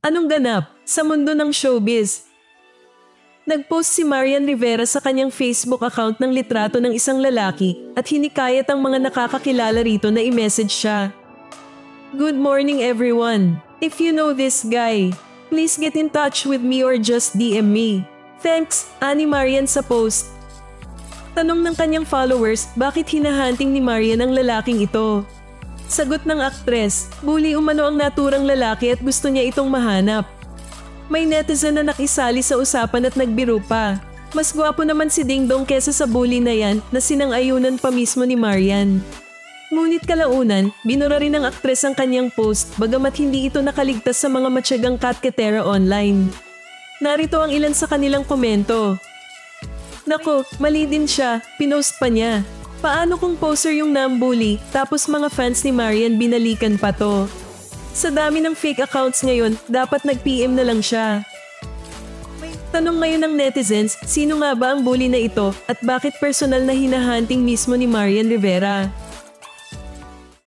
Anong ganap sa mundo ng showbiz? Nagpost si Marian Rivera sa kanyang Facebook account ng litrato ng isang lalaki at hinikayat ang mga nakakakilala rito na i-message siya. Good morning everyone. If you know this guy, please get in touch with me or just DM me. Thanks, ani Marian sa post. Tanong ng kanyang followers bakit hinahunting ni Marian ang lalaking ito. Sagot ng aktres, bully umano ang naturang lalaki at gusto niya itong mahanap. May netizen na nakisali sa usapan at nagbiro pa. Mas gwapo naman si Ding Dong kesa sa bully na yan na sinang-ayunan pa mismo ni Marian. Ngunit kalaunan, binura rin ng aktres ang kanyang post bagamat hindi ito nakaligtas sa mga matyagang katketera online. Narito ang ilan sa kanilang komento. Nako, mali din siya, pinost pa niya. Paano kung poser yung nambully tapos mga fans ni Marian binalikan pa to? Sa dami ng fake accounts ngayon, dapat nag-PM na lang siya. Tanong ngayon ng netizens, sino nga ba ang bully na ito at bakit personal na hinahunting mismo ni Marian Rivera?